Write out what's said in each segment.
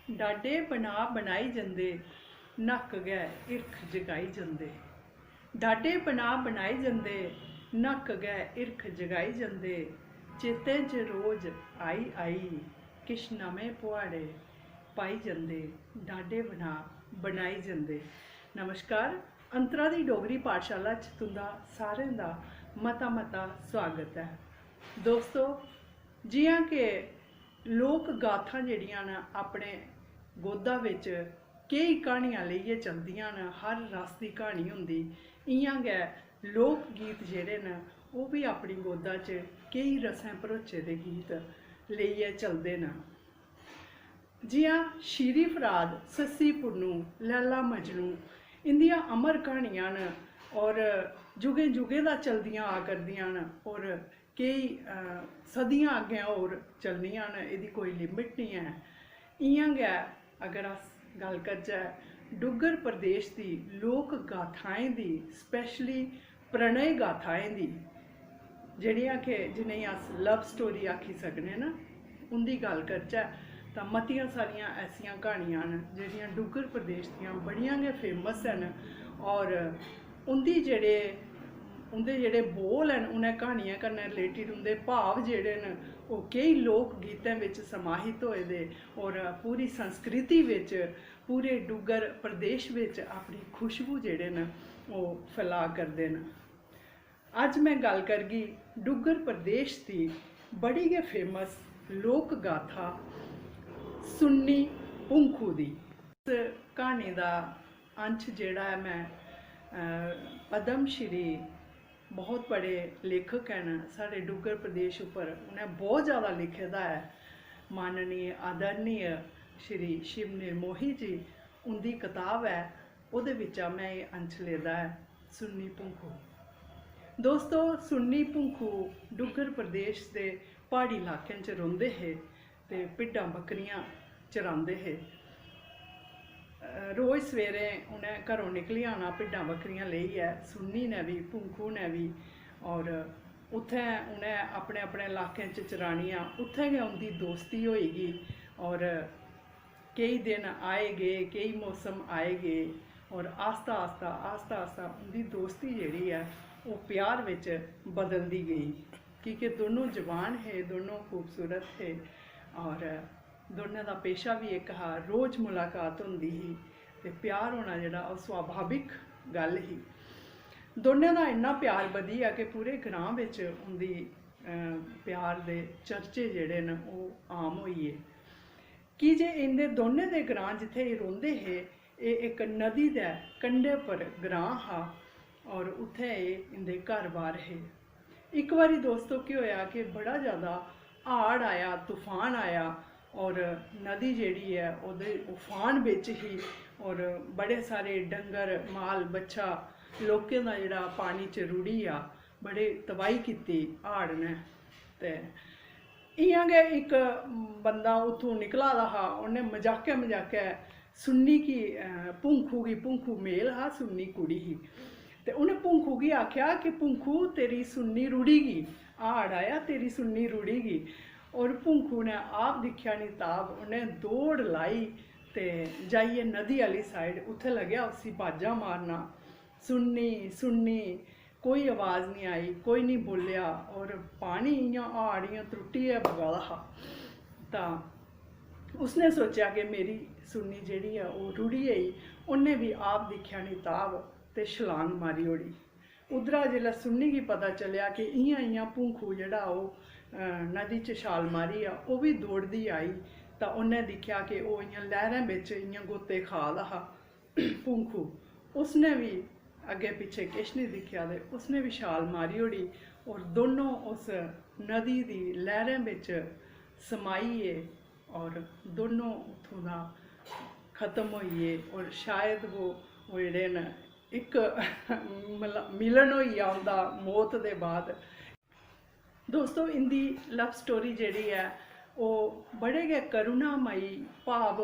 Dadae बना बनाई जंदे नक्क गै इरख जगाई जंदे। डाडे बना बनाई जंदे नक्क गै इरख जगाई जंदे। चेतें च रोज आई आई किश नमें पुहाड़े पाई जंदे। डाडे बना बनाई जंदे। नमस्कार, अंतरा दी डोगरी पाठशाला च तुंदा सारें दा मता मता स्वागत है। दोस्तों, जियां कि लोक गाथां जेह्ड़ियां न अपने गोदा विच केई क्हानियां लेइयै चलदियां न, हर रस दी क्हानी होंदी, इ'यां गै लोक गीत जेह्ड़े न ओह् भी अपनी गोदा च केई रसें भरोचे दे गीत लेइयै चलदे न। जियां शीरी फराद, सस्सी पुन्नू, लैला मजनू इंदियां अमर क्हानियां न और जुगें जुगें दा चलदियां आ करदियां न और केई सदियां अग्गें होर चलनियां न, एह्दी कोई लिमिट निं है। इ'यां गै अगर अस गल्ल करचै डुग्गर प्रदेश दी लोक गाथाएं दी, स्पैशली प्रणय गाथाएं दी, जेह्ड़ियां कि जिनेंगी अस लव स्टोरी आखी सकने न, उंदी गल्ल करचै तां मतियां सारियां ऐसियां क्हानियां न जेह्ड़ियां डुग्गर प्रदेश दियां बड़ियां गै फेमस न और उंदे जेह्ड़े बोल न उ'नें क्हानियें कन्नै रिलेटिड उंदे भाव जेह्ड़े न ओह् केई लोक गीतें बिच समाहित होए दे और पूरी संस्कृति बिच, पूरे डुग्गर प्रदेश बिच अपनी खुशबू जेह्ड़े न ओह् फैला करदे न। अज्ज मैं गल्ल करगी डुग्गर प्रदेश दी बड़ी गै फेमस लोक गाथा सुन्नी पुंखू दी। इस क्हानी दा अंश जेह्ड़ा है मैं पद्म श्री बहुत बड़े लेखक हैं साढ़े डुग्गर प्रदेश उप्पर, उन्हें बहुत ज़्यादा लिखे दा है। माननीय आदरणीय श्री शिव निर्मोही जी उनकी किताब है, उहदे विचा मैं ये अंश लेदा है सुन्नी पुंखू। दोस्तों, सुन्नी पुंखू डुग्गर प्रदेश के प्हाड़ी इलाकें च रौंदे हे ते भिड्डां बकरियां चरांदे हे। रोज़ सवेरे उन्हें घरों निकली आना भिड्डां बकरियां लेइयै, सुन्नी ने भी पुंखू ने भी, और उत्थें उन्हें अपने अपने इलाकें च चरानियां, उत्थें गै उंदी दोस्ती होई गई और कई दिन आए गे, कई मौसम आए गे और आस्ता आस्ता उंदी दोस्ती जेह्ड़ी है वो प्यार विच बदलदी गई, क्योंकि दोनों जवान हे, दोनों खूबसूरत थे और दोनों का पेशा भी एक हा। रोज़ मुलाकात होंदी ही ते प्यार होना जेह्ड़ा ओह् स्वाभाविक गल ही। दोनों का इन्ना प्यार बधी गया कि पूरे ग्रां बिच उंदी प्यार दे चर्चे जेह्ड़े न ओह् आम होइए, कि जे इंदे दोनों दे ग्रां जिथे एह् रौंदे हे एह् एक नदी दे कंढे पर ग्रां हा और उत्थे एह् इंदे घर बार हे। एक बारी दोस्तों केह् होया कि बड़ा ज़्यादा हाड़ आया, तूफान आया और नदी जेह्ड़ी है ओह्दे उफान बिच ही और बड़े सारे डंगर माल बच्छा लोकें दा जेह्ड़ा पानी च रुढ़ी आ, बड़े तबाही कीती हाड़ ने। ते इ'यां गै एक बंदा उत्थूं निकला दा हा, उन्हें मजाकै सुन्नी की पुंखू मेल हा, सुन्नी कुड़ी ही, ते उन्हें पुंखू गी आख्या कि पुंखू तेरी सुन्नी रुढ़ी गी, हाड़ आया तेरी सुन्नी रुढ़ी गी। और पुंखू ने आप दिक्खेआ नी ताब, उन्हें दौड़ लाई ते जाइए नदी आह्ली साइड उत्थे लग्या उसी बाजां मारना, सुन्नी सुन्नी, कोई आवाज़ नहीं आई, कोई नहीं बोलिया और पानी इ'यां हाड़ इ'यां त्रुट्टियै बगा दा हा। तां उसने सोचा कि मेरी सुन्नी जेह्ड़ी है ओह् रुढ़ी गेई। उन्हें भी आप दिक्खेआ नी ताब ते छलांग मारी ओड़ी। उद्धरा जेल्लै सुन्नी गी पता चलेआ कि इ'यां पुंखू जेह्ड़ा ओह् नदी च छाल मारी आ, ओह् भी दौड़दी आई, तां उन्हें दिक्खेआ कि ओह् इ'यां लैह्रें बिच इ'यां गोते खा दा हा पुंखू। उसने भी अग्गे पिच्छे किश नहीं दिक्खेआ ते उसने भी छाल मारी ओड़ी और दोनों उस नदी दी लैह्रें बिच समाइए और दोनों उत्थों दा खत्म होइए और शायद वो जेह्ड़े न एक मिलन होई गेआ उंदा मौत दे बाद। दोस्तों, इंदी लव स्टोरी जेह्ड़ी है ओह् बड़े गै करुणामयी भाव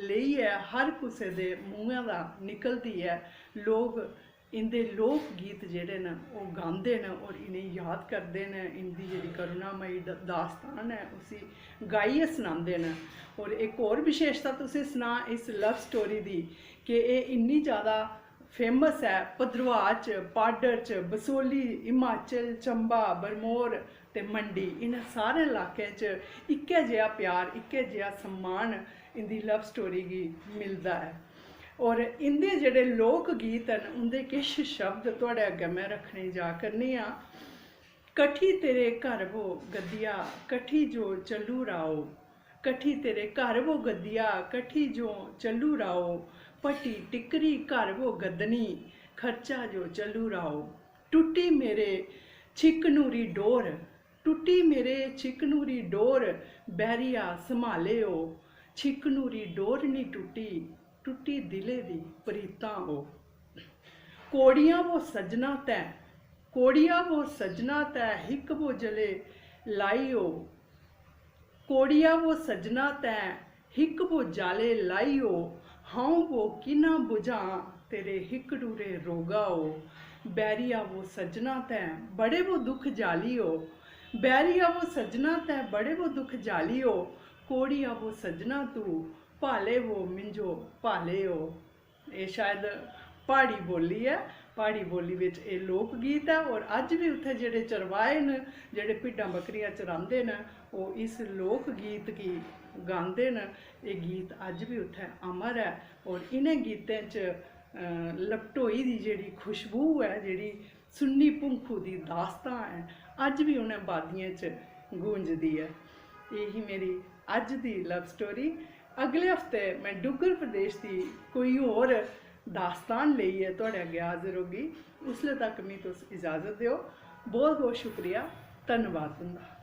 लेइयै हर कुसै दे मूहें दा निकलदी है। लोग इंदे लोक गीत जेह्ड़े न ओह् गांदे न और इन्हें याद करदे न, इंदी जेह्ड़ी करुणामयी दास्तान है उसी गाइयै सनांदे न। और एक होर विशेषता तुसें सनां इस लव स्टोरी दी कि एह् इन्नी ज़्यादा फेमस है भद्रवाह च, पाडर च, बसोली, हिमाचल, चंबा, बरमोर ते मंडी, इन्हें सारे इलाकें च इक्कै जेहा प्यार, इक्कै जेहा सम्मान इंदी लव स्टोरी गी मिलदा है। और इंदे जेह्ड़े लोक गीत न उंदे किश शब्द तुहाड़े अग्गें मैं रक्खने जा करनी आं। कठी तेरे घर वो गद्दिया, कठी जो चलू राओ, कठी तेरे घर वो गद्दिया, कठी जो चलू राओ, पटी टिकरी घर वो गद्दनी, खर्चा जो चलू राओ, टूटी मेरे छिकनूरी डोर, टूटी मेरे छिकनूरी डोर, बैरिया संभाले हो, छिकनूरी डोर नी टूटी, टूटी दिले दी प्रीतां हो। कोड़ियां वो सजना तै, कोड़िया वो सजना तै, हिक वो जले लाइयो, कोड़िया वो सजना तै, हिक वो जाले लाइयो, हाउ वो किना बुझा तेरे हिक डूरे रोगा हो, बैरिया वो सजना तै, बड़े वो दुख जालियो, बैरिया वो सजना तै, बड़े वो दुख जालियो, कोड़िया वो सजना तू, भाले वो मिंजो भाले हो। ये शायद प्हाड़ी बोली है, प्हाड़ी बोली विच ये लोक गीत है। और अज भी उत्थे जेह्ड़े चरवाए न, जेह्ड़े भिड्डां बकरियां चरांदे न, ओह् इस लोक गीत गी गांदे न। ये गीत अज भी उत्थे अमर है। और इन्हें गीतें च लपटोई दी जेह्ड़ी खुशबू है, जेह्ड़ी सुन्नी भुंखू दी दास्तां है, अज भी उन्हें बादियें च गूंजदी है। यही मेरी अज दी लव स्टोरी। अगले हफ्ते मैं डुग्गर प्रदेश की कोई होर दास्तान लेइयै तुहाड़े अग्गें हाजिर होगी। उसले तक मिगी तुस इजाज़त दिओ। बहुत बहुत शुक्रिया, धन्नवाद तुंदा।